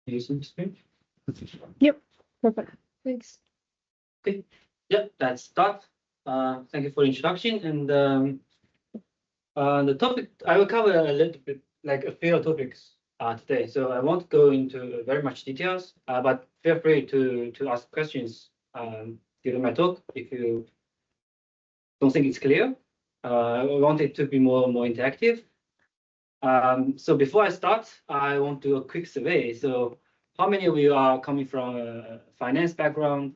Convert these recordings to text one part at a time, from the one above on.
Using screen. Yep, perfect. Thanks. Okay, yeah, let's start. Thank you for the introduction. And the topic I will cover a little bit, like a few topics today. So I won't go into very much details, but feel free to ask questions during my talk if you don't think it's clear. I want it to be more interactive. So before I start, I want to do a quick survey. So how many of you are coming from a finance background?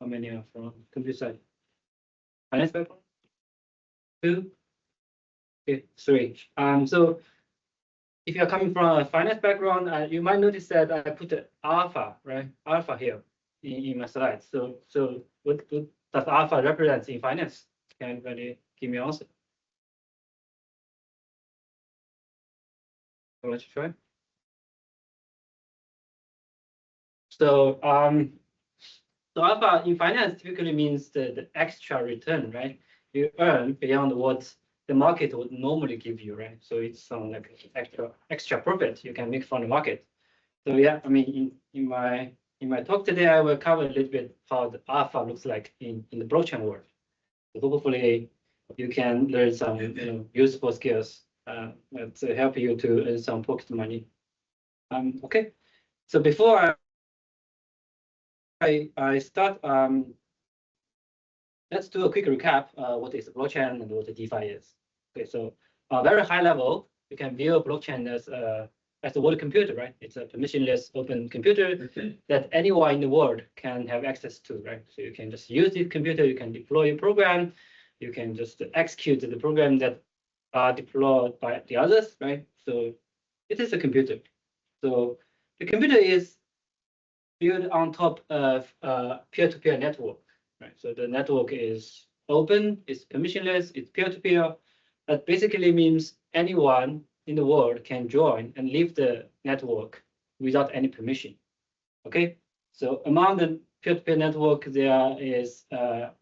How many are from computer science? Finance background? 2? Okay, 3. So if you're coming from a finance background, you might notice that I put the alpha, right? Alpha here in my slides. So what does alpha represent in finance? Can anybody give me an answer? I want to try. So so alpha in finance typically means the extra return, right? You earn beyond what the market would normally give you, right? So it's some like extra profit you can make from the market. So yeah, I mean, in my talk today, I will cover a little bit how the alpha looks like in the blockchain world. So hopefully, you can learn some useful skills that help you to earn some pocket money. Okay. So before I start, let's do a quick recap. What is a blockchain and what the DeFi is? Okay, so very high level, you can view a blockchain as a world computer, right? It's a permissionless open computer that anyone in the world can have access to, right? So you can just use this computer, you can deploy a program, you can just execute the program that are deployed by the others, right? So it is a computer. So the computer is built on top of a peer-to-peer network, right? So the network is open, it's permissionless, it's peer-to-peer. That basically means anyone in the world can join and leave the network without any permission. Okay, so among the peer-to-peer network, there is a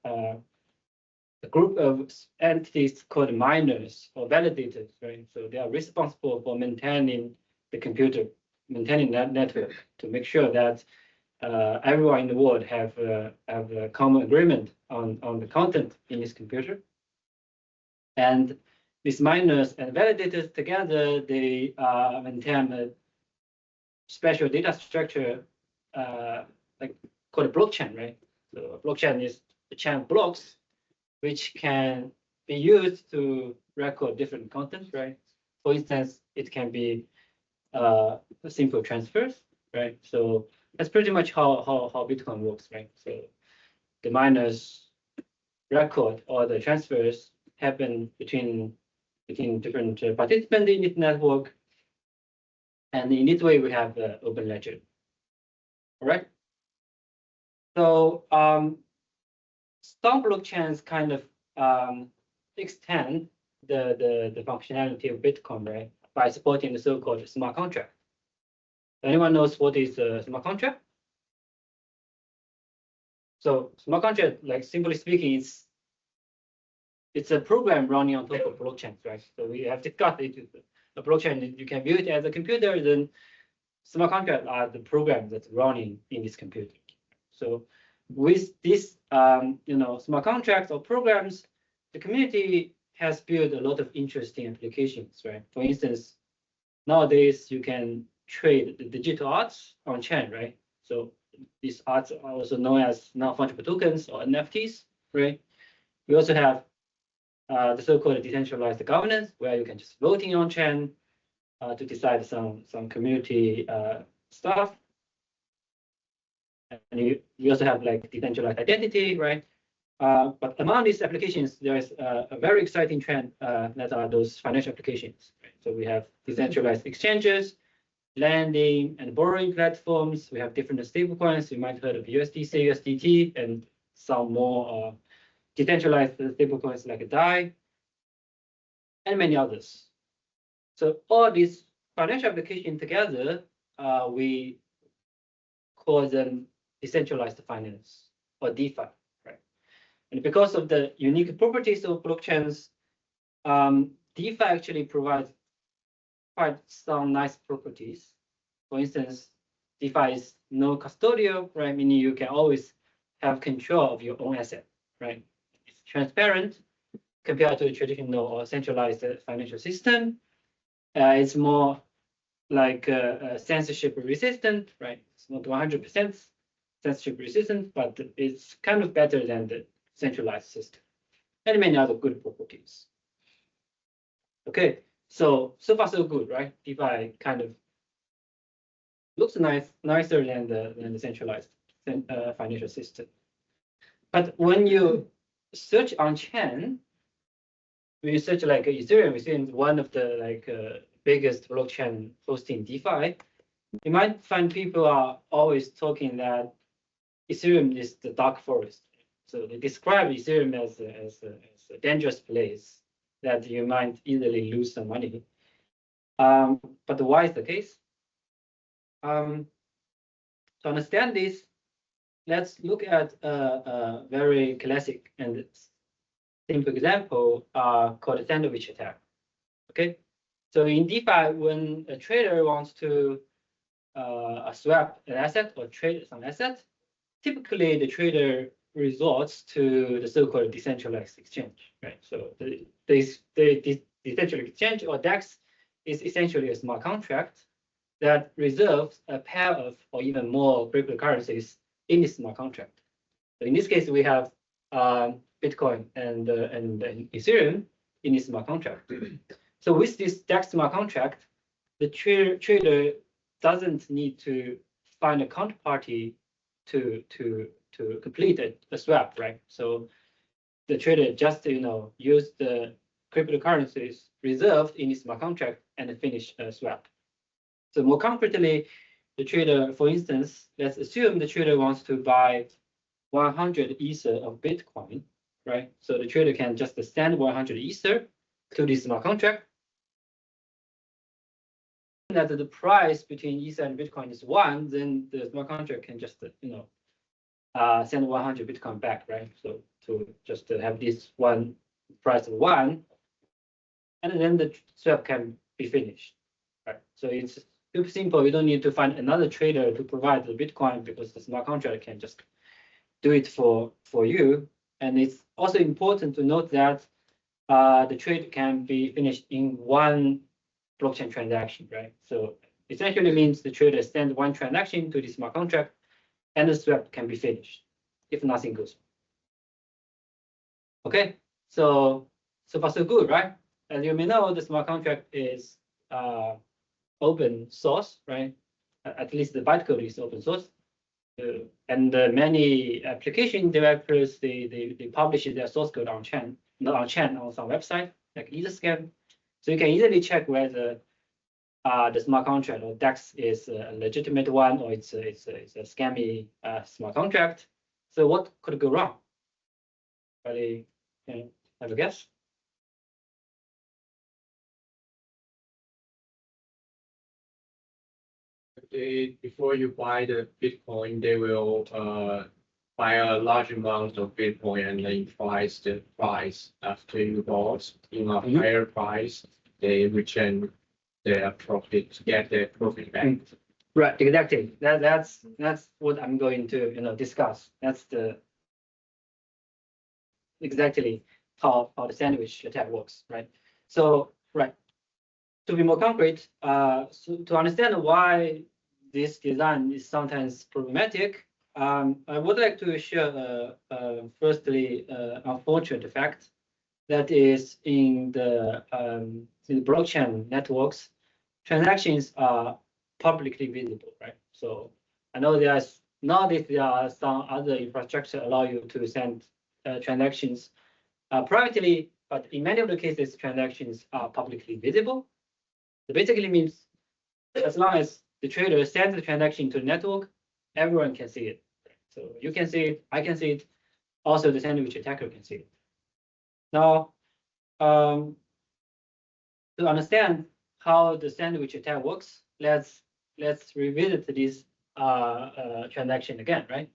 group of entities called miners or validators, right? So they are responsible for maintaining the computer, maintaining that network to make sure that everyone in the world have a common agreement on the content in this computer. And these miners and validators together, they maintain a special data structure like called a blockchain, right? So a blockchain is a chain of blocks which can be used to record different content, right? For instance, it can be simple transfers, right? So that's pretty much how Bitcoin works, right? So the miners record all the transfers happen between different participants in this network, and in this way we have the open ledger. All right. So some blockchains kind of extend the functionality of Bitcoin, right, by supporting the so-called smart contract. Anyone knows what is a smart contract? So smart contract, like simply speaking, it's a program running on top of blockchains, right? So we have discussed it. A blockchain, you can view it as a computer, then smart contracts are the program that's running in this computer. So with this, smart contracts or programs, the community has built a lot of interesting applications, right? For instance, nowadays you can trade the digital arts on chain, right? So these arts are also known as non-fungible tokens or NFTs, right? We also have the so-called decentralized governance, where you can just voting on chain to decide some community stuff. And you also have like decentralized identity, right? But among these applications, there is a very exciting trend that are those financial applications. Right? So we have decentralized exchanges, lending and borrowing platforms. We have different stablecoins. You might have heard of USDC, USDT, and some more decentralized stablecoins like DAI, and many others. So all these financial applications together, we call them decentralized finance or DeFi, right? And because of the unique properties of blockchains, DeFi actually provides quite some nice properties. For instance, DeFi is no custodial, right? Meaning you can always have control of your own asset, right? It's transparent compared to a traditional or centralized financial system. It's more like censorship resistant, right? It's not 100% censorship resistant, but it's kind of better than the centralized system, and many other good properties. Okay, so far so good, right? DeFi kind of looks nicer than the centralized financial system. But when you search on chain, when you search like Ethereum, within one of the biggest blockchain hosting DeFi, you might find people are always talking that Ethereum is the dark forest. So they describe Ethereum as a dangerous place that you might easily lose some money. But why is the case? To understand this, let's look at a very classic and simple example called the sandwich attack. Okay, so in DeFi, when a trader wants to swap an asset or trade some asset, typically the trader resorts to the so-called decentralized exchange, right? So the decentralized exchange, or DEX, is essentially a smart contract that reserves a pair of or even more cryptocurrencies in this smart contract. So in this case, we have Bitcoin and Ethereum in this smart contract. So with this DEX smart contract, the trader doesn't need to find a counterparty to complete a swap, right? So the trader just use the cryptocurrencies reserved in his smart contract and finish a swap. So more concretely, the trader, for instance, let's assume the trader wants to buy 100 Ether of Bitcoin, right? So the trader can just send 100 Ether to this smart contract. That the price between Ether and Bitcoin is 1, then the smart contract can just send 100 Bitcoin back, right? So to just have this one price of 1, and then the swap can be finished, right? So it's super simple. You don't need to find another trader to provide the Bitcoin, because the smart contract can just do it for you. And it's also important to note that the trade can be finished in one blockchain transaction, right? So essentially means the trader sends one transaction to the smart contract, and the swap can be finished if nothing goes wrong. Okay, so far so good, right? As you may know, the smart contract is open source, right? At least the bytecode is open source. And many application developers, they publish their source code on chain, not on chain, on some website like Etherscan. So you can easily check whether the smart contract or DEX is a legitimate one, or it's a scammy smart contract. So what could go wrong? Anybody can have a guess? Before you buy the Bitcoin, they will buy a large amount of Bitcoin and then price the price after you bought in a higher price. They return their profit to get their profit back. Right, exactly. That's what I'm going to discuss. That's exactly how the sandwich attack works, right? So right, to be more concrete, so to understand why this design is sometimes problematic, I would like to share firstly unfortunate fact that is in the blockchain networks, transactions are publicly visible, right? So I know nowadays there are some other infrastructure allow you to send transactions privately, but in many of the cases, transactions are publicly visible. It basically means as long as the trader sends the transaction to the network, everyone can see it. So you can see it, I can see it, also the sandwich attacker can see it. Now, to understand how the sandwich attack works, let's revisit this transaction again, right?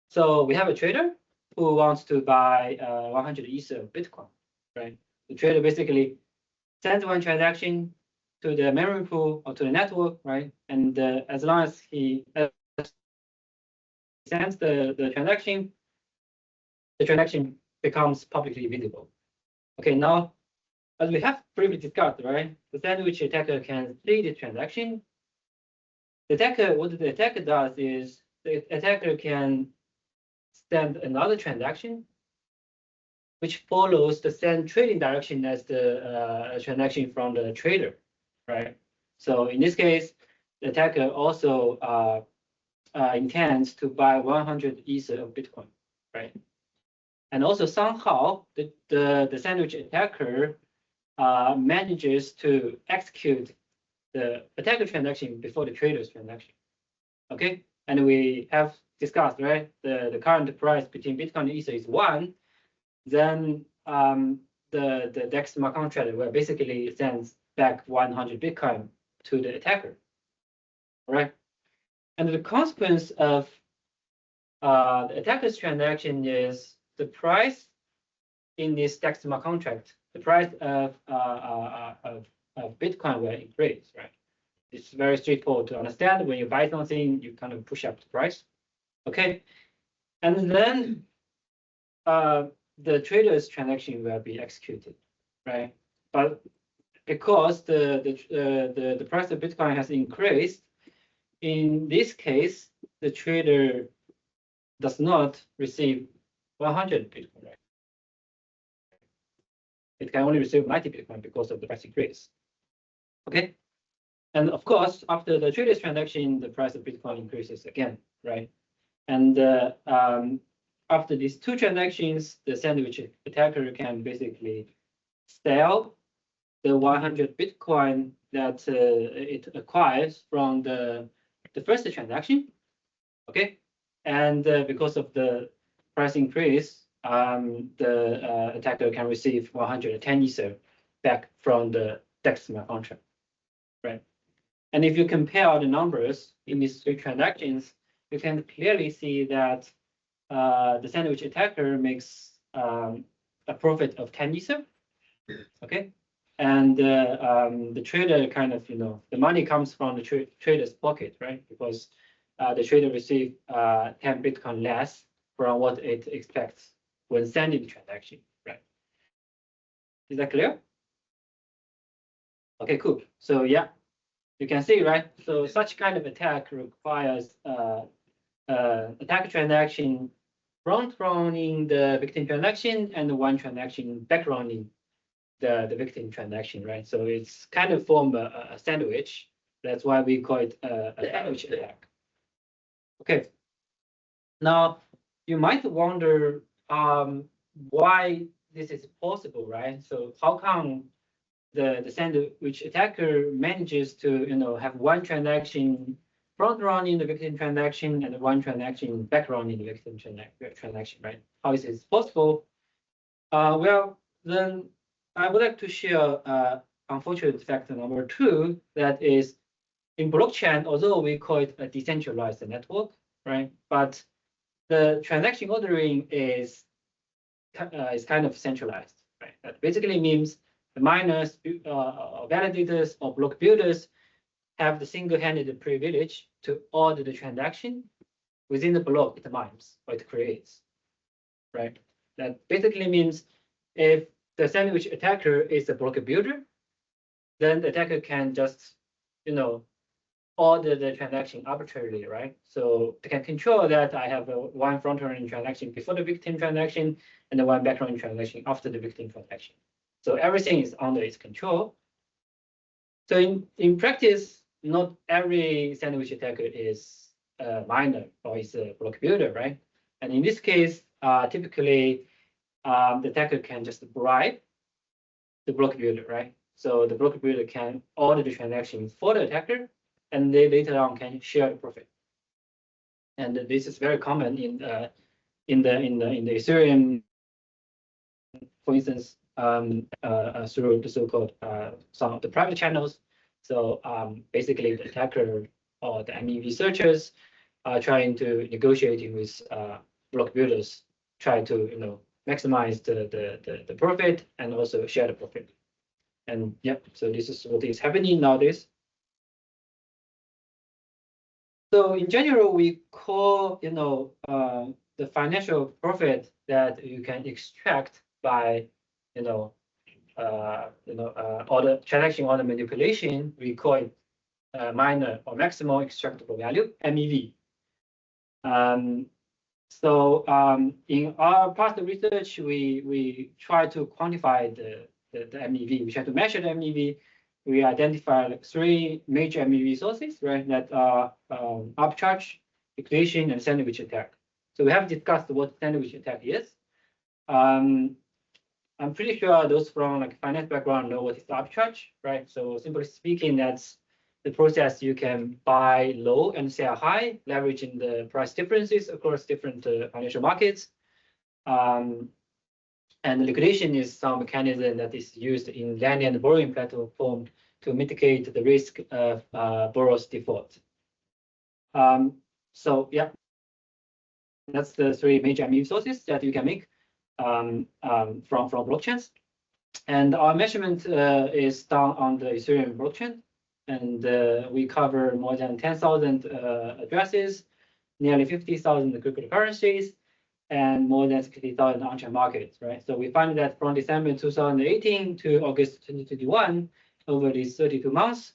So we have a trader who wants to buy 100 Ether of Bitcoin, right? The trader basically sends one transaction to the memory pool or to the network, right? And as long as he sends the transaction becomes publicly visible. Okay, now as we have previously discussed, right? The sandwich attacker can see the transaction. What the attacker does is the attacker can send another transaction which follows the same trading direction as the transaction from the trader, right? So in this case, the attacker also intends to buy 100 Ether of Bitcoin, right? And also somehow the sandwich attacker manages to execute the attacker transaction before the trader's transaction. Okay, and we have discussed, right? The current price between Bitcoin and Ether is 1. Then the DEX smart contract will basically sends back 100 Bitcoin to the attacker, right? And the consequence of the attacker's transaction is the price in this DEX smart contract, the price of Bitcoin will increase, right? It's very straightforward to understand. When you buy something, you kind of push up the price, okay? And then the trader's transaction will be executed, right? But because the price of Bitcoin has increased, in this case, the trader does not receive 100 Bitcoin, right? It can only receive 90 Bitcoin because of the price increase. Okay, and of course, after the trader's transaction, the price of Bitcoin increases again, right? And after these two transactions, the sandwich attacker can basically sell the 100 Bitcoin that it acquires from the first transaction. Okay, and because of the price increase, the attacker can receive 110 Ether back from the DEX smart contract, right? And if you compare the numbers in these three transactions, you can clearly see that the sandwich attacker makes a profit of 10 Ether, okay? And the trader kind of, the money comes from the trader's pocket, right? Because the trader received 10 Bitcoin less from what it expects when sending the transaction, right? Is that clear? Okay, cool. So yeah, you can see, right? So such kind of attack requires attack transaction front running the victim transaction and one transaction back running the victim transaction, right? So it's kind of form a sandwich. That's why we call it a sandwich attack. Okay. Now you might wonder why this is possible, right? So how come the sandwich attacker manages to have one transaction front running the victim transaction and one transaction back running the victim transaction, right? How is this possible? Well, then I would like to share unfortunate factor number 2, that is in blockchain, although we call it a decentralized network, right? But the transaction ordering is kind of centralized, right? That basically means the miners, validators, or block builders have the single-handed privilege to order the transaction within the block it mines or it creates, right? That basically means if the sandwich attacker is a block builder, then the attacker can just, order the transaction arbitrarily, right? So they can control that I have one front-running transaction before the victim transaction and the one back-running transaction after the victim transaction. So everything is under its control. So in practice, not every sandwich attacker is a miner or is a block builder, right? And in this case, typically, the attacker can just bribe the block builder, right? So the block builder can order the transaction for the attacker, and they later on can share the profit. And this is very common in the Ethereum, for instance, through the so-called some of the private channels. So basically, the attacker or the MEV researchers are trying to negotiating with block builders, try to maximize the profit and also share the profit. And yep, so this is what is happening nowadays. So in general, we call the financial profit that you can extract by order transaction order manipulation. We call it minor or maximum extractable value, MEV. In our past research, we try to quantify the MEV. We try to measure the MEV. We identify like 3 major MEV sources, right? That are arbitrage, liquidation, and sandwich attack. So we have discussed what sandwich attack is. I'm pretty sure those from like finance background know what is arbitrage, right? So simply speaking, that's the process you can buy low and sell high, leveraging the price differences across different financial markets. And liquidation is some mechanism that is used in lending and borrowing platform to mitigate the risk of borrower's default. So yeah, that's the 3 major MEV sources that you can make from blockchains. And our measurement is done on the Ethereum blockchain. And we cover more than 10,000 addresses, nearly 50,000 cryptocurrencies, and more than 60,000 on-chain markets, right? So we find that from December 2018 to August 2021, over these 32 months,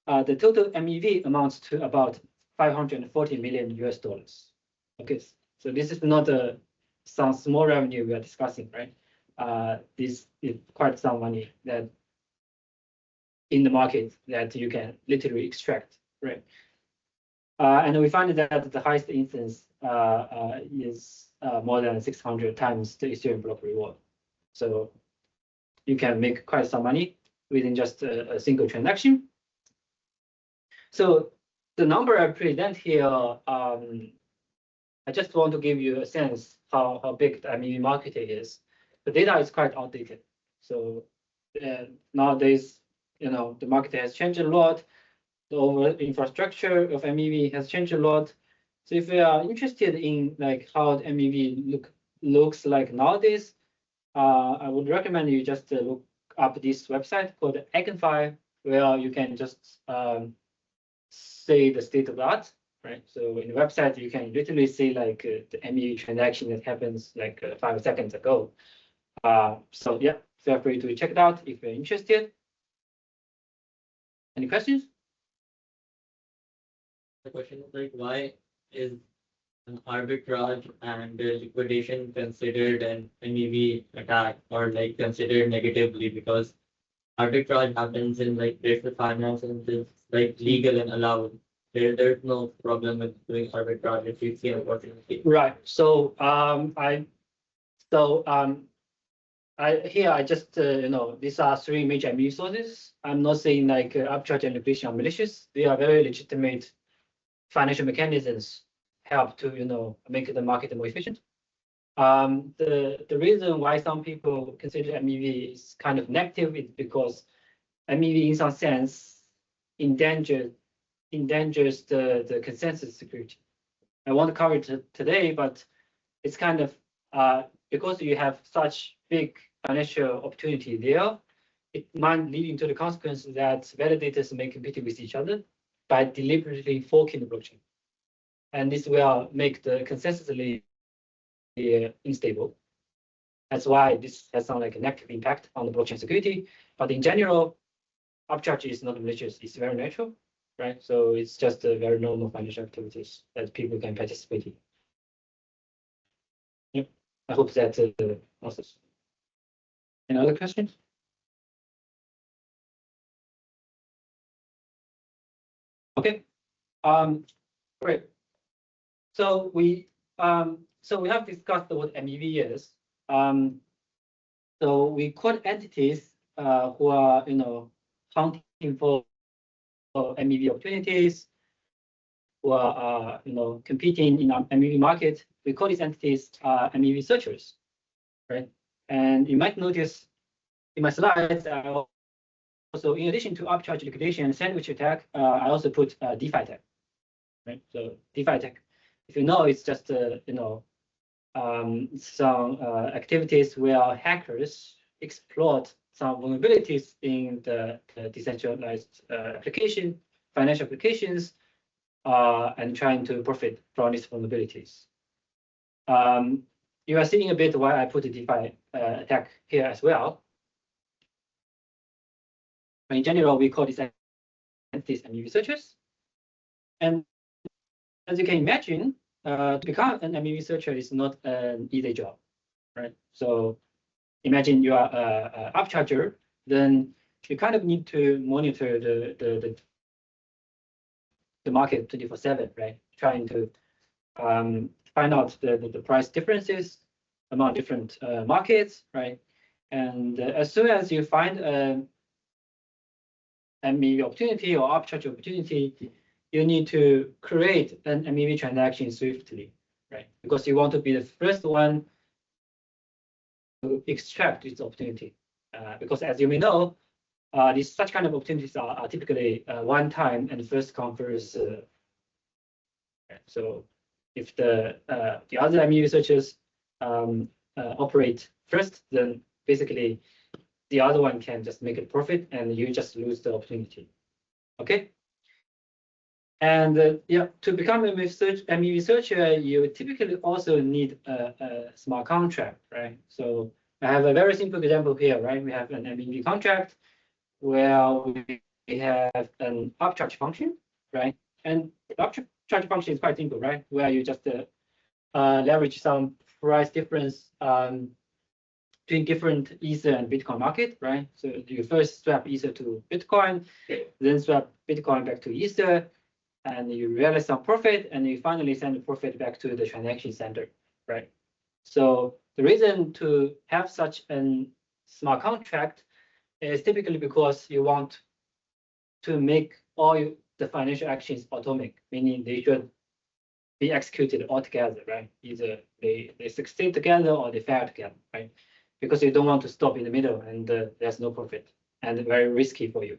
the total MEV amounts to about $540 million US. Okay, so this is not some small revenue we are discussing, right? This is quite some money that in the market that you can literally extract, right? And we find that the highest instance is more than 600 times the Ethereum block reward. So you can make quite some money within just a single transaction. So the number I present here, I just want to give you a sense how big the MEV market is. The data is quite outdated. So nowadays, the market has changed a lot. The overall infrastructure of MEV has changed a lot. So if you are interested in like how the MEV looks like nowadays, I would recommend you just look up this website called Eigenfile, where you can just say the state of the art, right? So in the website, you can literally see like the MEV transaction that happens like 5 seconds ago. So yeah, feel free to check it out if you're interested. Any questions? The question is like, why is an arbitrage and liquidation considered an MEV attack or like considered negatively? Because arbitrage happens in like traditional finance and it's like legal and allowed. There's no problem with doing arbitrage if you see an opportunity. Right. So I just these are 3 major MEV sources. I'm not saying like arbitrage and liquidation are malicious. They are very legitimate financial mechanisms, help to make the market more efficient. The reason why some people consider MEV is kind of negative is because MEV in some sense endangers the consensus security. I want to cover it today, but it's kind of because you have such big financial opportunity there, it might lead to the consequence that validators may compete with each other by deliberately forking the blockchain. And this will make the consensus layer unstable. That's why this has some like a negative impact on the blockchain security. But in general, arbitrage is not malicious, it's very natural, right? So it's just a very normal financial activities that people can participate in. Yep. I hope that answers. Any other questions? Okay. Great. So we have discussed what MEV is. So we call entities who are hunting for MEV opportunities, who are competing in our MEV market. We call these entities MEV searchers, right? And you might notice in my slides, also in addition to arbitrage, liquidation, and sandwich attack, I also put DeFi attack, right? So DeFi attack, if you know, it's just some activities where hackers exploit some vulnerabilities in the decentralized financial applications, and trying to profit from these vulnerabilities. You are seeing a bit why I put the DeFi attack here as well. In general, we call these entities MEV searchers. And as you can imagine, to become an MEV searcher is not an easy job, right? So imagine you are an upcharger, then you kind of need to monitor the market 24/7, right? Trying to find out the price differences among different markets, right? And as soon as you find a MEV opportunity or upcharge opportunity, you need to create an MEV transaction swiftly, right? Because you want to be the first one to extract this opportunity. Because as you may know, such kind of opportunities are typically one time and first come first. So if the other MEV searchers operate first, then basically the other one can just make a profit and you just lose the opportunity. Okay. And yeah, to become a MEV searcher, you typically also need a smart contract, right? So I have a very simple example here, right? We have an MEV contract where we have an upcharge function, right? And the upcharge function is quite simple, right? Where you just leverage some price difference between different Ether and Bitcoin market, right? So you first swap Ether to Bitcoin, then swap Bitcoin back to Ether, and you realize some profit, and you finally send the profit back to the transaction center, right? So the reason to have such a smart contract is typically because you want to make all the financial actions atomic, meaning they should be executed all together, right? Either they succeed together or they fail together, right? Because you don't want to stop in the middle and there's no profit and very risky for you.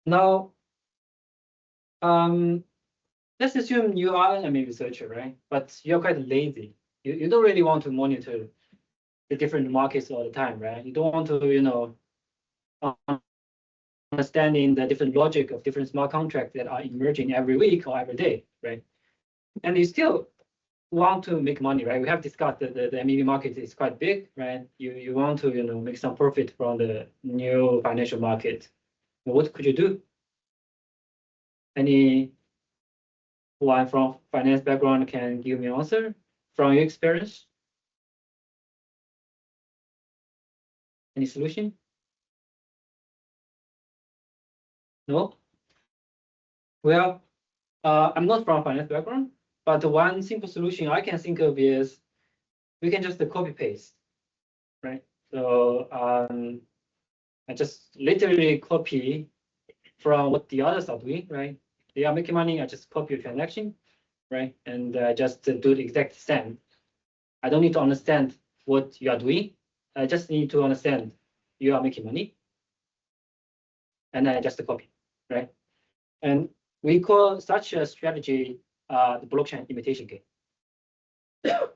Now, let's assume you are an MEV researcher, right? But you're quite lazy. You don't really want to monitor the different markets all the time, right? You don't want to, understanding the different logic of different smart contracts that are emerging every week or every day, right? And you still want to make money, right? We have discussed that the MEV market is quite big, right? You want to, make some profit from the new financial market. What could you do? Anyone from finance background can give me an answer from your experience? Any solution? No? Well, I'm not from finance background, but one simple solution I can think of is we can just copy paste, right? So I just literally copy from what the others are doing, right? They are making money, I just copy a transaction, right? And just do the exact same. I don't need to understand what you are doing. I just need to understand you are making money. And I just copy, right? And we call such a strategy the blockchain imitation game.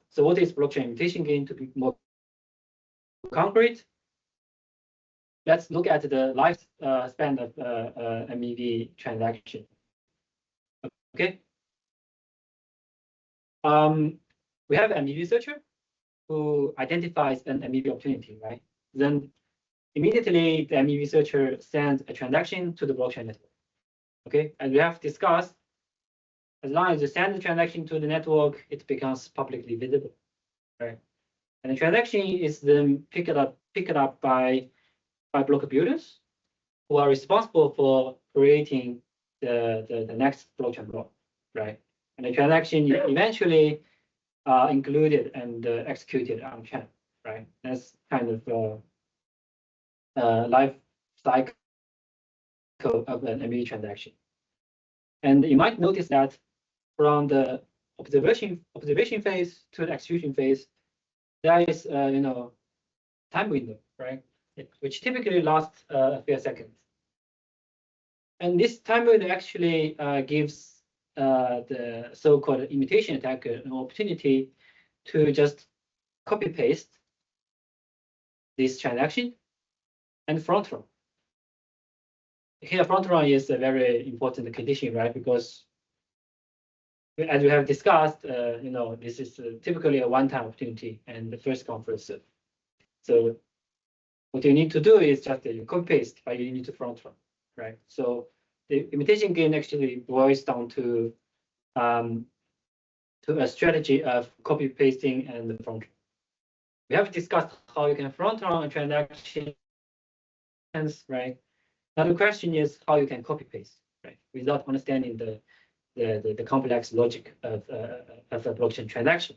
So what is blockchain imitation game? To be more concrete, let's look at the lifespan of MEV transaction. Okay. We have an MEV searcher who identifies an MEV opportunity, right? Then immediately the MEV searcher sends a transaction to the blockchain network. Okay, and we have discussed, as long as you send the transaction to the network, it becomes publicly visible, right? And the transaction is then picked up by block builders who are responsible for creating the next blockchain block, right? And the transaction eventually included and executed on chain, right? That's kind of life cycle of an MEV transaction. And you might notice that from the observation phase to the execution phase, there is time window, right? Which typically lasts a few seconds. And this time window actually gives the so-called imitation attacker an opportunity to just copy paste this transaction and front run. Here, front run is a very important condition, right? Because as we have discussed, this is typically a one-time opportunity and the first come first serve. So what you need to do is just you copy paste, but you need to front run, right? So the imitation gain actually boils down to a strategy of copy pasting and the front run. We have discussed how you can front run a transaction, right? Now the question is how you can copy paste, right? Without understanding the complex logic of a blockchain transaction.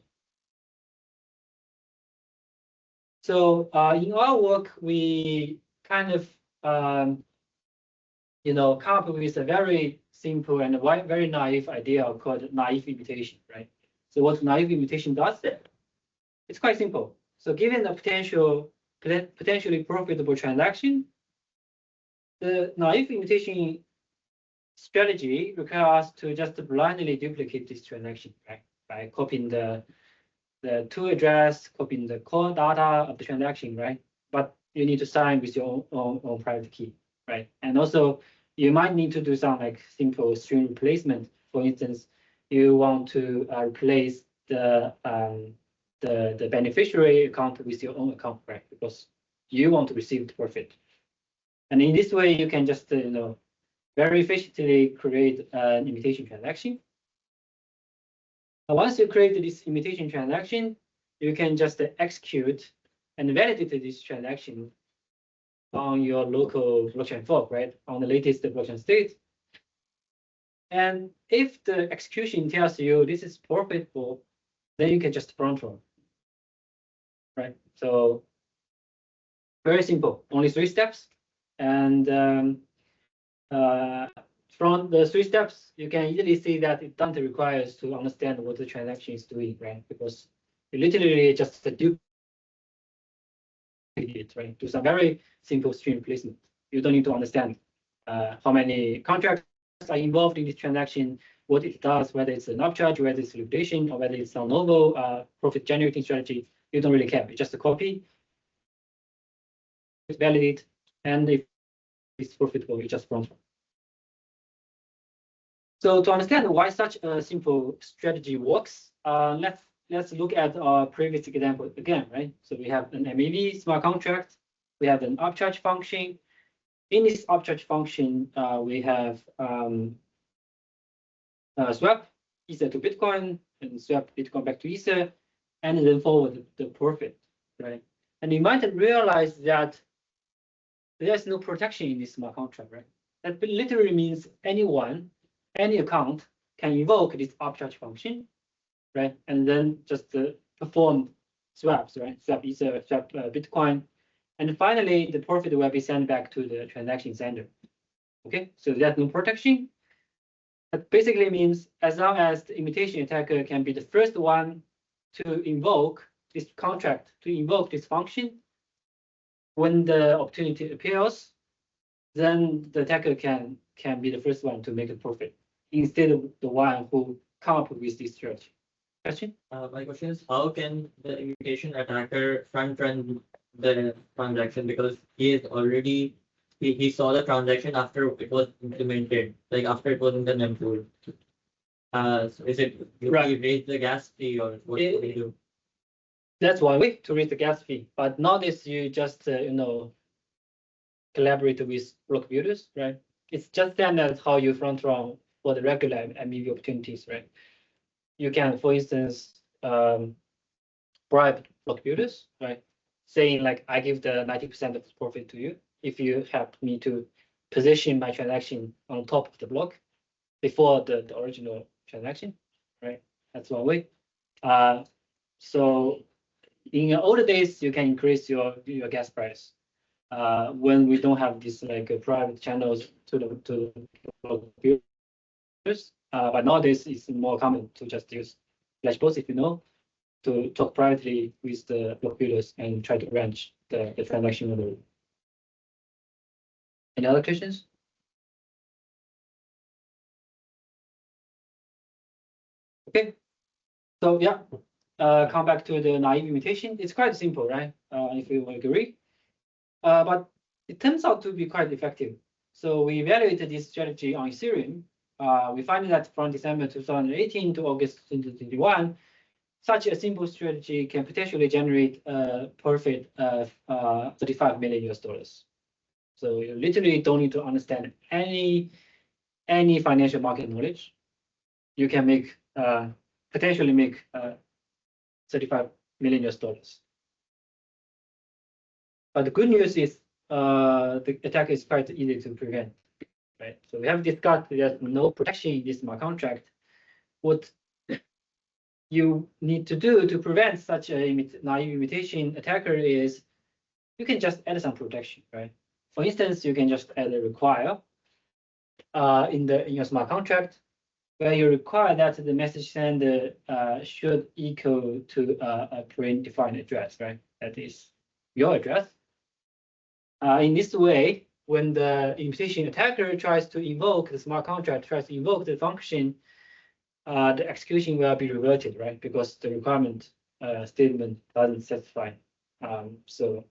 So in our work, we kind of come up with a very simple and very naive idea called naive imitation, right? So what naive imitation does, it's quite simple. So given a potentially profitable transaction, the naive imitation strategy requires us to just blindly duplicate this transaction, right? By copying the to address, copying the core data of the transaction, right? But you need to sign with your own private key, right? And also you might need to do some like simple string replacement. For instance, you want to replace the beneficiary account with your own account, right? Because you want to receive the profit. And in this way, you can just very efficiently create an imitation transaction. Once you create this imitation transaction, you can just execute and validate this transaction on your local blockchain fork, right? On the latest blockchain state. And if the execution tells you this is profitable, then you can just front run, right? So very simple, only 3 steps. And from the 3 steps, you can easily see that it doesn't require us to understand what the transaction is doing, right? Because you literally just duplicate it, right? Do some very simple string replacement. You don't need to understand how many contracts are involved in this transaction, what it does, whether it's an upcharge, whether it's liquidation, or whether it's a novel profit generating strategy. You don't really care. You just copy, validate, and if it's profitable, you just front run. So to understand why such a simple strategy works, let's look at our previous example again, right? So we have an MEV smart contract, we have an upcharge function. In this upcharge function, we have swap Ether to Bitcoin and swap Bitcoin back to Ether, and then forward the profit, right? And you might realize that there's no protection in this smart contract, right? That literally means any account can invoke this upcharge function, right? And then just perform swaps, right? Swap Ether, swap Bitcoin. And finally, the profit will be sent back to the transaction sender. Okay, so there's no protection. That basically means as long as the imitation attacker can be the first one to invoke this contract, to invoke this function, when the opportunity appears, then the attacker can be the first one to make a profit instead of the one who come up with this strategy. Question? My question is, how can the imitation attacker front run the transaction, because he is already he saw the transaction after it was implemented, like after it was in the mempool. So is it Right. he raise the gas fee or what do we do? That's one way to raise the gas fee, but nowadays you just collaborate with block builders, right? It's just standard how you front run for the regular MEV opportunities, right? You can, for instance, bribe block builders, right? Saying like, I give the 90% of the profit to you if you help me to position my transaction on top of the block before the original transaction, right? That's one way. So in older days, you can increase your gas price when we don't have these like private channels to the block builders. But nowadays, it's more common to just use flashbots, if you know, to talk privately with the block builders and try to arrange the transaction order. Any other questions? Okay, so yeah, come back to the naive imitation. It's quite simple, right? If you agree. but it turns out to be quite effective. So we evaluated this strategy on Ethereum. We find that from December 2018 to August 2021, such a simple strategy can potentially generate a profit of $35 million. So you literally don't need to understand any financial market knowledge. You can make potentially make $35 million. But the good news is the attack is quite easy to prevent, right? So we have discussed there's no protection in this smart contract. What you need to do to prevent such a naive imitation attacker is you can just add some protection, right? For instance, you can just add a require in your smart contract where you require that the message sender should equal to a predefined address, right? That is your address. In this way, when the imitation attacker tries to invoke the smart contract, tries to invoke the function, the execution will be reverted, right? Because the requirement statement doesn't satisfy. So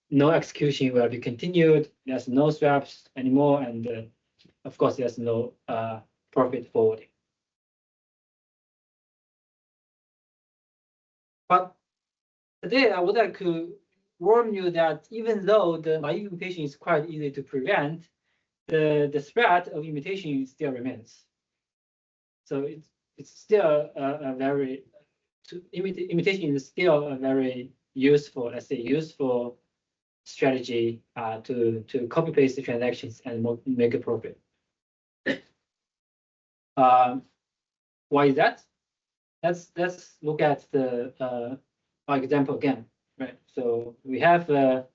no execution will be continued. There's no swaps anymore, and of course, there's no profit forwarding. But today, I would like to warn you that even though the naive imitation is quite easy to prevent, the threat of imitation still remains. So it's still a very imitation is still a very useful, let's say, useful strategy to copy paste the transactions and make a profit. Why is that? Let's look at the example again, right? So we have a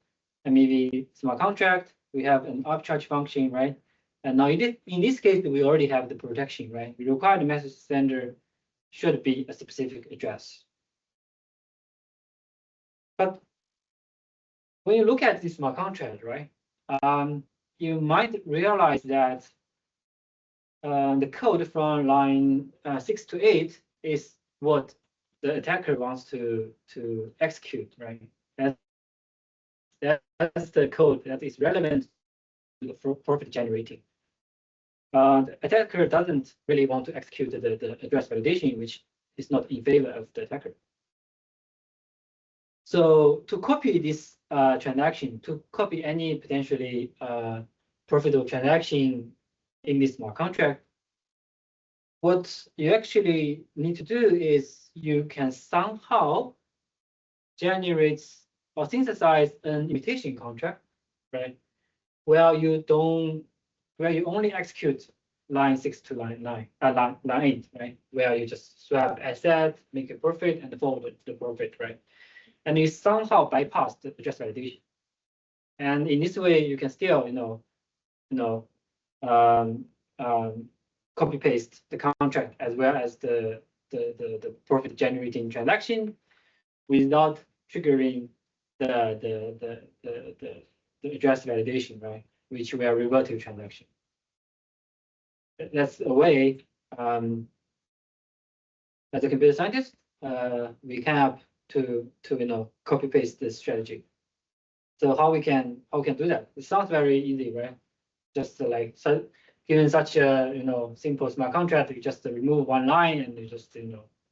MEV smart contract. We have an arbitrage function, right? And now in this case, we already have the protection, right? We require the message sender should be a specific address. But when you look at this smart contract, right, you might realize that the code from line 6 to 8 is what the attacker wants to execute, right? That's the code that is relevant to the profit generating. The attacker doesn't really want to execute the address validation, which is not in favor of the attacker. So to copy this transaction, to copy any potentially profitable transaction in this smart contract, what you actually need to do is you can somehow generate or synthesize an imitation contract, right? Where you only execute line 6 to line 8, right? Where you just swap asset, make a profit, and forward the profit, right? And you somehow bypass the address validation. And in this way, you can still, copy paste the contract as well as the profit generating transaction without triggering the address validation, right? Which will revert to transaction. That's a way, as a computer scientist, we can have to copy paste this strategy. So how we can do that? It sounds very easy, right? Just given such a simple smart contract, you just remove one line and you just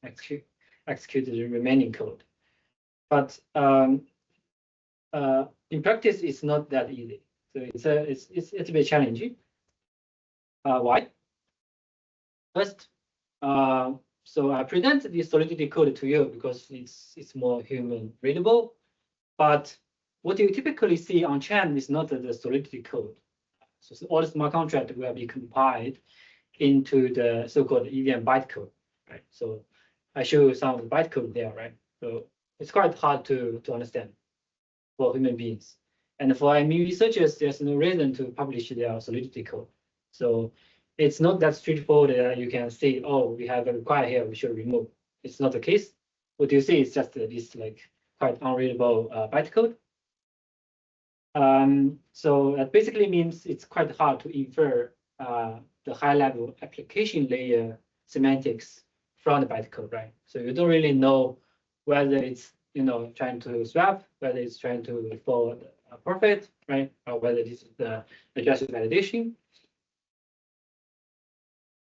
execute the remaining code. But in practice, it's not that easy. So it's a bit challenging. Why? First, so I present the Solidity code to you because it's more human readable. But what you typically see on chain is not the Solidity code. So all the smart contract will be compiled into the so-called EVM bytecode, right? So I show you some of the bytecode there, right? So it's quite hard to understand for human beings. And for ME researchers, there's no reason to publish their Solidity code. So it's not that straightforward that you can say, oh, we have a require here, we should remove. It's not the case. What you see is just this quite unreadable bytecode. So that basically means it's quite hard to infer the high-level application layer semantics from the bytecode, right? So you don't really know whether it's trying to swap, whether it's trying to for a profit, right, or whether this is the adjusted validation.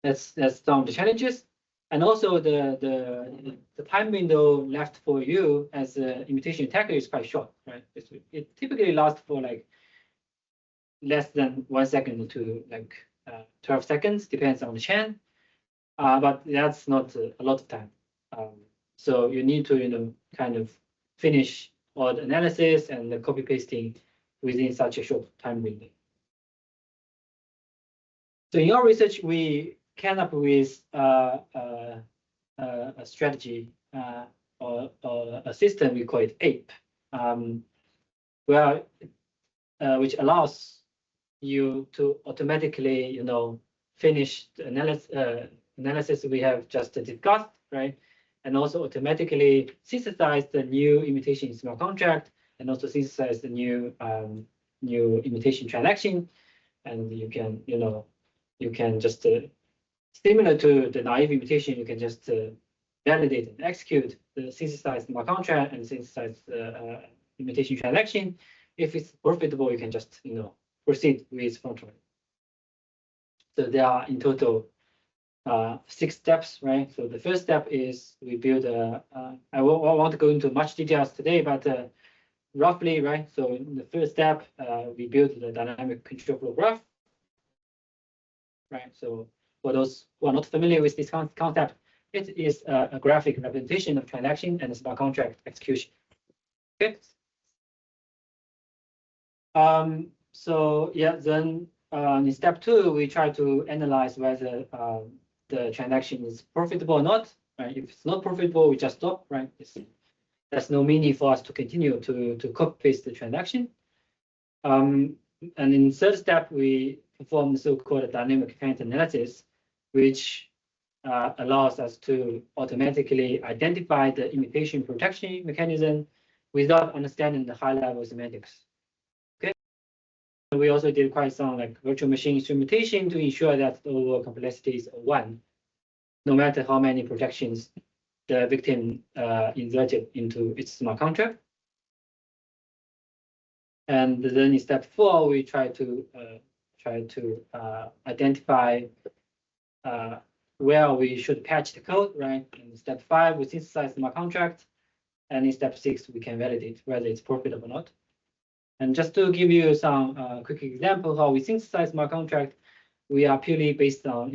That's some of the challenges, and also the time window left for you as an imitation attacker is quite short, right? It typically lasts for like less than 1 second to like 12 seconds, depends on the chain, but that's not a lot of time. So you need to kind of finish all the analysis and the copy pasting within such a short time window. So in our research, we came up with a strategy or a system, we call it APE, which allows you to automatically, finish the analysis we have just discussed, right? And also automatically synthesize the new imitation smart contract, and also synthesize the new imitation transaction, and you can just similar to the naive imitation, you can just validate and execute the synthesized smart contract and synthesize the imitation transaction. If it's profitable, you can just proceed with front running. So there are in total 6 steps, right? So the first step is we build I won't want to go into much details today, but roughly, right? So in the first step, we build the dynamic control flow graph, right? So for those who are not familiar with this concept, it is a graphic representation of transaction and smart contract execution. Okay. So yeah, then in step 2, we try to analyze whether the transaction is profitable or not. Right? If it's not profitable, we just stop. Right? There's no meaning for us to continue to copy paste the transaction. And in third step, we perform the so-called dynamic event analysis, which allows us to automatically identify the imitation protection mechanism without understanding the high-level semantics. Okay. We also did quite some like virtual machine instrumentation to ensure that the overall complexity is 1, no matter how many protections the victim inserted into its smart contract. And then in step 4, we try to identify where we should patch the code, right? In step 5, we synthesize the smart contract, and in step 6, we can validate whether it's profitable or not. And just to give you some quick example how we synthesize smart contract, we are purely based on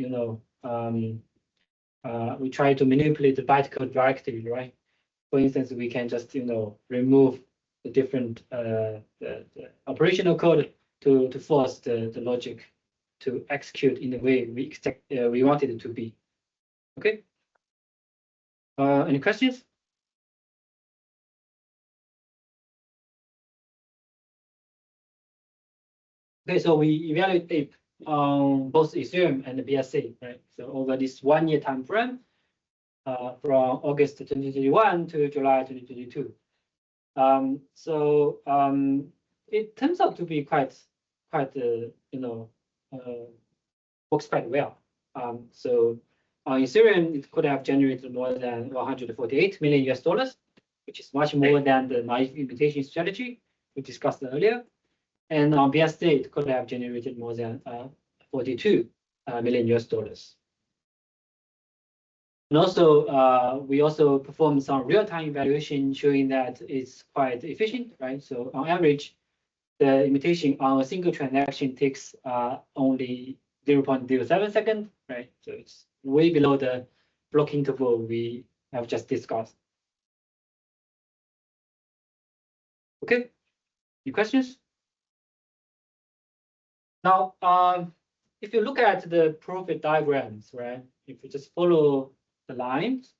we try to manipulate the bytecode directly, right? For instance, we can just remove the different the operational code to force the logic to execute in the way we expect we wanted it to be. Okay. Any questions? Okay, so we evaluate APE on both Ethereum and the BSC, right? So over this 1-year time frame, from August 2021 to July 2022. It turns out to be quite works quite well. So on Ethereum, it could have generated more than $148 million, which is much more than the naive imitation strategy we discussed earlier. And on BSC, it could have generated more than $42 million. And also, we also performed some real-time evaluation showing that it's quite efficient, right? So on average, the imitation on a single transaction takes only 0.07 seconds, right? So it's way below the block interval we have just discussed. Okay, any questions? Now, if you look at the profit diagrams, right? If you just follow the lines,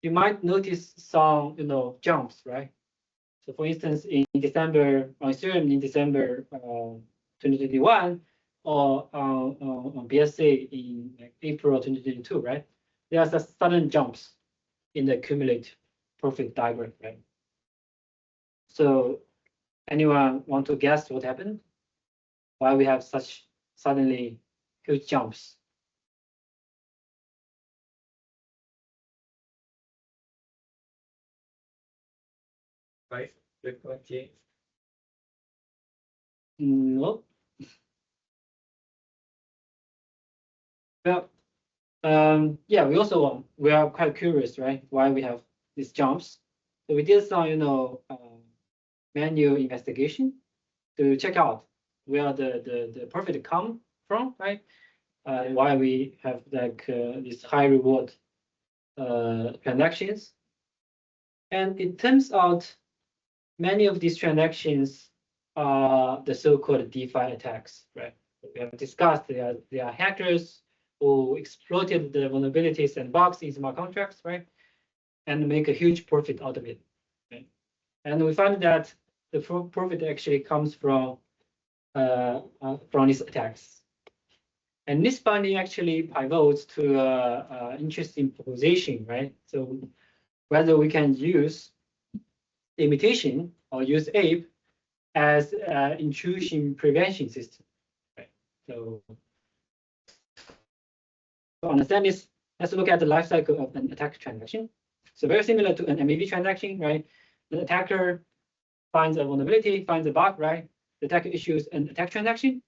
you might notice some, jumps, right? So for instance, in December, on Ethereum in December 2021, or on BSC in April 2022, right? There's a sudden jumps in the cumulative profit diagram, right? So anyone want to guess what happened? Why we have such suddenly huge jumps? right? Bitcoin chain. No. Well, yeah, we are quite curious, right? Why we have these jumps. So we did some, manual investigation to check out where the profit come from, right? Why we have like these high reward transactions. And it turns out many of these transactions are the so-called DeFi attacks, right? We have discussed there are hackers who exploited the vulnerabilities and bugs in smart contracts, right? And make a huge profit out of it, right? And we find that the profit actually comes from these attacks. And this finding actually pivots to interesting proposition, right? So whether we can use imitation or use ape as an intrusion prevention system, right? So to understand this, let's look at the life cycle of an attack transaction. So very similar to an MEV transaction, right? The attacker finds a vulnerability, finds a bug, right? The attacker issues an attack transaction.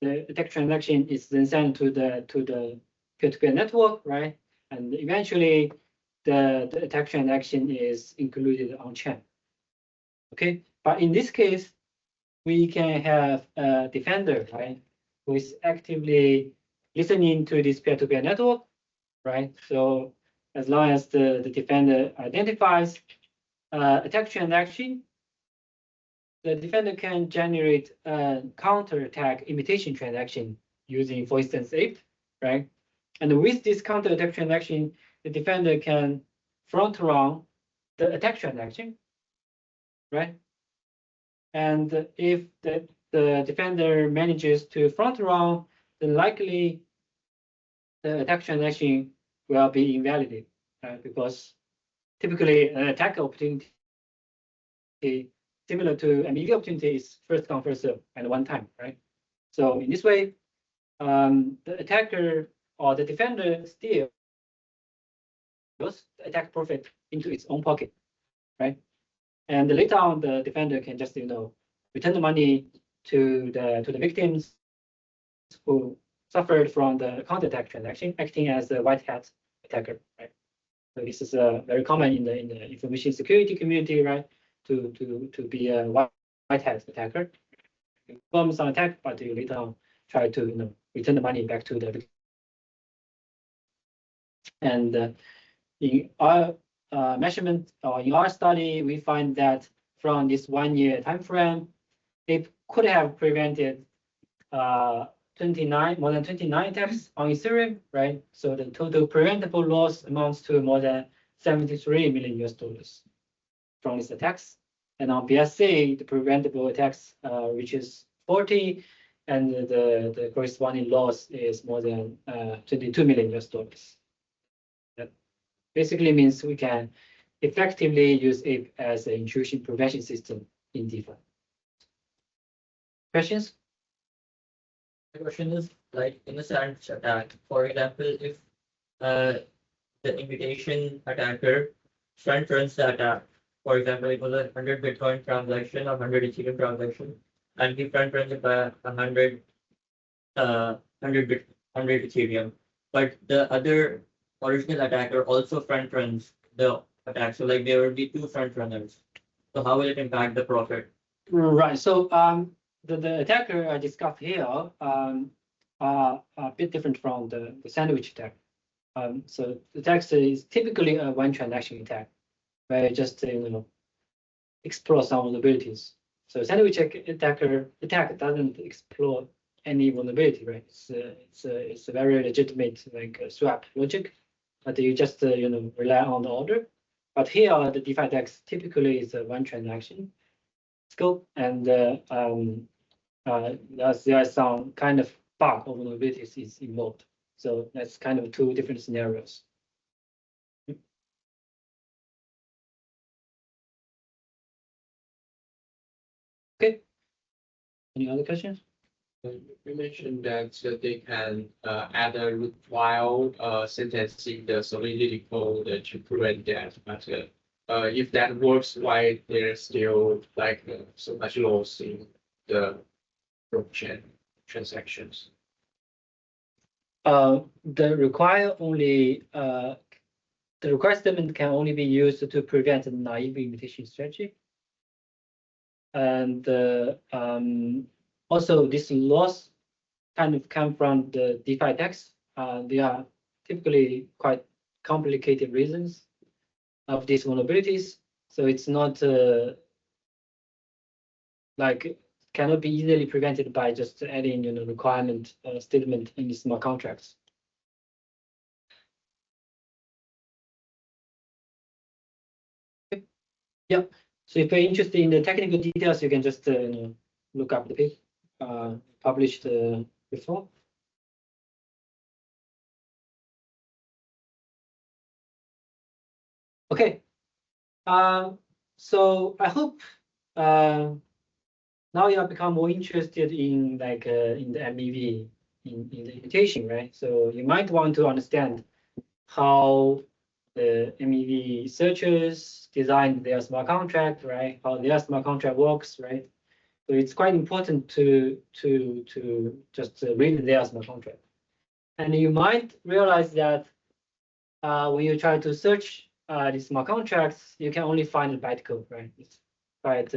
The attack transaction is then sent to the peer-to-peer network, right? And eventually, the attack transaction is included on chain. Okay, but in this case, we can have a defender, right, who is actively listening to this peer-to-peer network, right? So as long as the defender identifies attack transaction, the defender can generate a counter-attack imitation transaction using, for instance, ape, right? And with this counter-attack transaction, the defender can front-run the attack transaction, right? And if the defender manages to front-run, then likely the attack transaction will be invalidated, right? Because typically an attack opportunity similar to an MEV opportunity is first come, first serve, and one time, right? So in this way, the attacker or the defender steals the attack profit into its own pocket, right? And later on, the defender can just return the money to the victims who suffered from the counter-attack transaction, acting as a white hat attacker, right? So this is very common in the information security community, right? To be a white hat attacker, perform some attack, but you later on try to return the money back to the victim. And in our measurement or in our study, we find that from this 1 year time frame, it could have prevented more than 29 attacks on Ethereum, right? So the total preventable loss amounts to more than $73 million from these attacks. And on BSC, the preventable attacks reaches 40, and the corresponding loss is more than $22 million. That basically means we can effectively use it as an intrusion prevention system in DeFi. Questions? The question is, like in a sandwich attack, for example, if the imitation attacker front runs the attack, for example, it was a 100 Bitcoin transaction or 100 Ethereum transaction, and he front runs it by 100 Ethereum, but the other original attacker also front runs the attack. So like there will be two front runners. So how will it impact the profit? Right. So the attacker I discussed here are a bit different from the sandwich attack. So the attack is typically a one transaction attack, where you just explore some vulnerabilities. So sandwich attack doesn't explore any vulnerability, right? It's a very legitimate swap logic, but you just rely on the order. But here the DeFi attacks typically is a one transaction scope, and there are some kind of bug or vulnerabilities is involved. So that's kind of two different scenarios. Okay. Any other questions? You mentioned that they can add a while sentencing the solidity code to prevent that, but if that works, why there's still like so much loss in the blockchain transactions? The required statement can only be used to prevent naive imitation strategy. And also this loss kind of come from the DeFi text. They are typically quite complicated reasons of these vulnerabilities. So it's not like cannot be easily prevented by just adding requirement statement in the smart contracts. Yeah. So if you're interested in the technical details, you can just look up the paper published before. Okay. So I hope now you have become more interested in in the MEV in the imitation, right? So you might want to understand how the MEV searchers designed their smart contract, right? How their smart contract works, right? So it's quite important to just read their smart contract. And you might realize that when you try to search these smart contracts, you can only find the bytecode, right? It's quite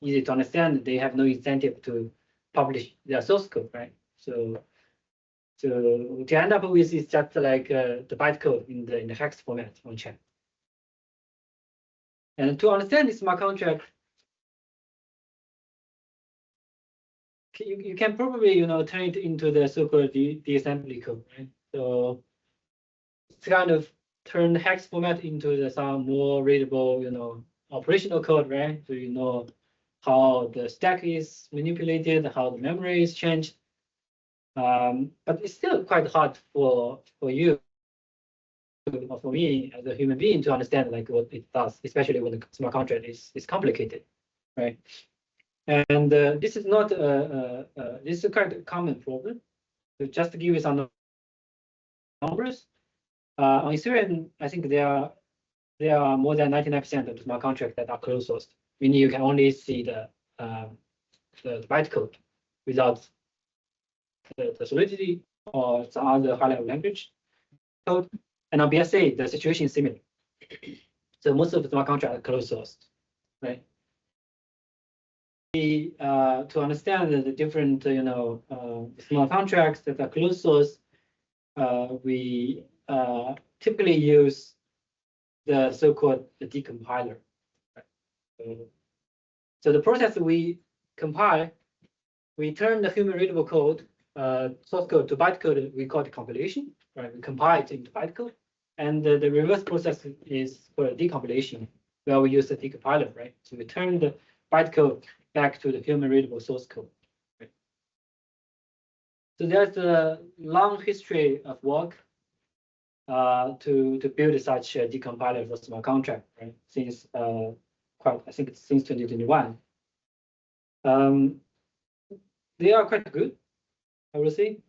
easy to understand. They have no incentive to publish their source code, right? So to end up with is just like the bytecode in the hex format on chain. And to understand this smart contract, you can probably turn it into the so-called de-assembly code, right? So it's kind of turn the hex format into some more readable operational code, right? So you know how the stack is manipulated, how the memory is changed. But it's still quite hard for you or for me as a human being to understand like what it does, especially when the smart contract is complicated, right? And this is not this is a quite common problem. So just to give you some numbers, on Ethereum, I think there are more than 99% of the smart contracts that are closed sourced, meaning you can only see the bytecode without the solidity or some other high-level language code. And on BSA, the situation is similar. So most of the smart contracts are closed sourced, right? To understand the different smart contracts that are closed source, we typically use the so-called decompiler. Right? So the process we compile, we turn the human readable code, source code to bytecode. We call it compilation. Right? We compile it into bytecode, and the reverse process is for decompilation, where we use the decompiler. Right? So we turn the bytecode back to the human readable source code. Right? So there's a long history of work to build such a decompiler for smart contract, right? Since I think it's since 2021. They are quite good, I would say.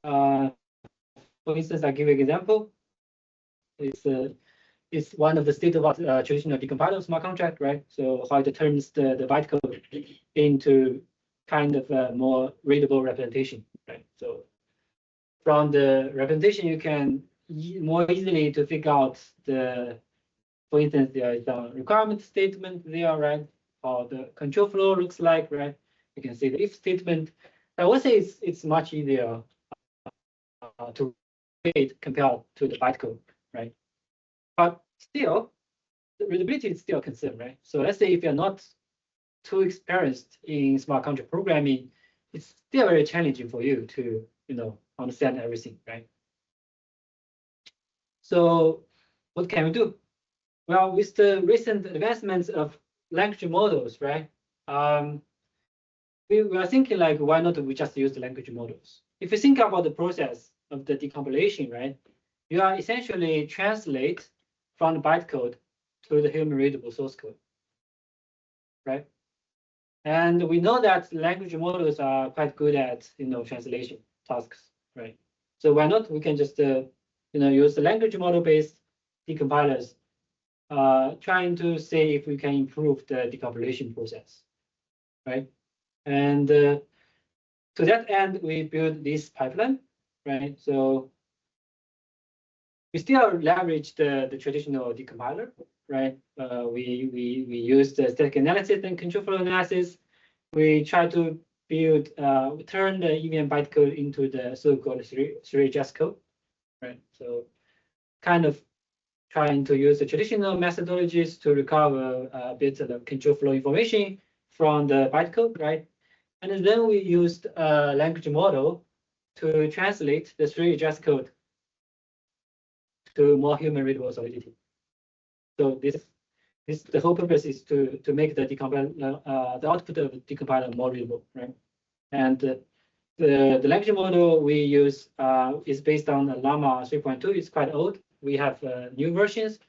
For instance, I'll give you an example. It's one of the state-of-the-art traditional decompiler of smart contract, right? So how it turns the bytecode into kind of a more readable representation, right? So from the representation, you can more easily to figure out for instance, there is a requirement statement there, right? How the control flow looks like, right? You can see the if statement. I would say it's much easier to read compared to the bytecode, right? But still, the readability is still a concern, right? So let's say if you're not too experienced in smart contract programming, it's still very challenging for you to understand everything, right? So what can we do? Well, with the recent advancements of language models, right? We are thinking like, why not we just use the language models? If you think about the process of the decompilation, right? You are essentially translate from the bytecode to the human readable source code, right? And we know that language models are quite good at translation tasks, right? So why not we can just use the language model based decompilers trying to see if we can improve the decompilation process, right? And to that end, we build this pipeline, right? So we still leverage the traditional decompiler, right? We use the static analysis and control flow analysis. We try to build, turn the EVM bytecode into the so-called three adjust code, right? So kind of trying to use the traditional methodologies to recover a bit of the control flow information from the bytecode, right? And then we used a language model to translate the three adjust code to more human readable solidity. So the whole purpose is to make the the output of the decompiler more readable, right? And the language model we use is based on the Llama 3.2. It's quite old. We have new versions,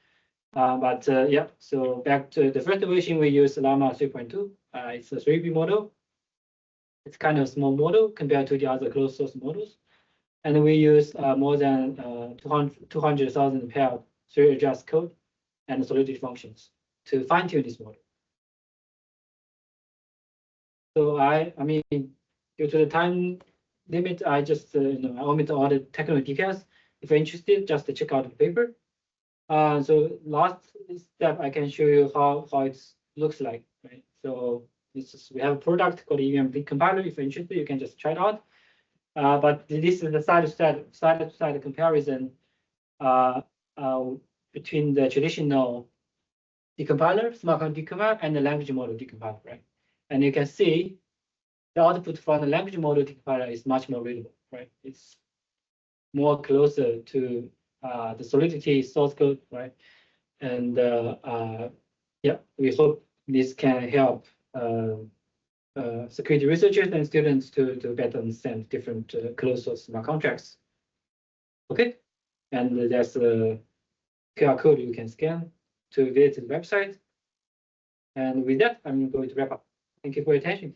but yeah. So back to the first version, we use Llama 3.2. It's a 3B model. It's kind of small model compared to the other closed source models. And we use more than 200,000 pair of three adjust code and solidity functions to fine tune this model. So I mean, due to the time limit, I just I omit all the technical details. If you're interested, just check out the paper. So last step, I can show you how it looks like, right? So we have a product called EVM compiler. If you're interested, you can just try it out. But this is the side-to-side comparison between the traditional decompiler, smart contract decompiler, and the language model decompiler, right? And you can see the output from the language model decompiler is much more readable, right? It's more closer to the solidity source code, right? And yeah, we hope this can help security researchers and students to better understand different closed source smart contracts. Okay, and there's a QR code you can scan to visit the website. And with that, I'm going to wrap up. Thank you for your attention.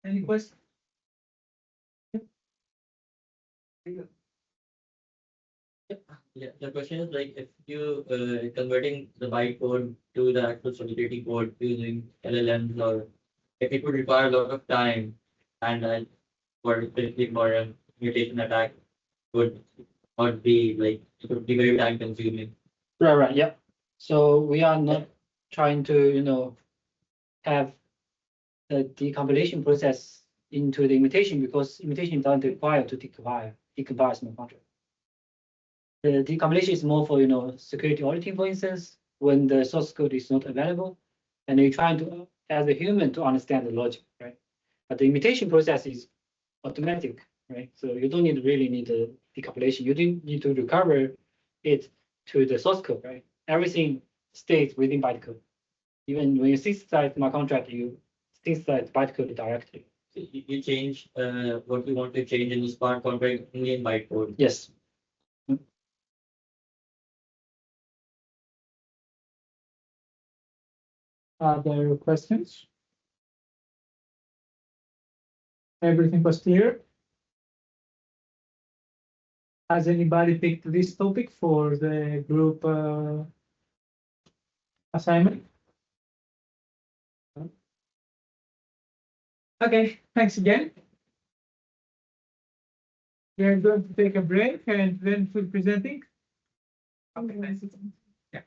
Any questions? Yeah, the question is like if you converting the bytecode to the actual solidity code using LLMs, or if it would require a lot of time, and for specific or a mutation attack would not be like it would be very time consuming. Right, yeah. So we are not trying to have the decompilation process into the imitation, because imitation doesn't require to decompile smart contract. The decompilation is more for security auditing, for instance, when the source code is not available, and you're trying to, as a human, to understand the logic, right? But the imitation process is automatic, right? So you don't really need the decompilation. You do need to recover it to the source code, right? Everything stays within bytecode. Even when you synthesize smart contract, you synthesize bytecode directly. You change what you want to change in the smart contract only in bytecode. Yes. Other questions? Everything was clear? Has anybody picked this topic for the group assignment? Okay, thanks again. We are going to take a break and then for presenting. Okay, nice. Yeah.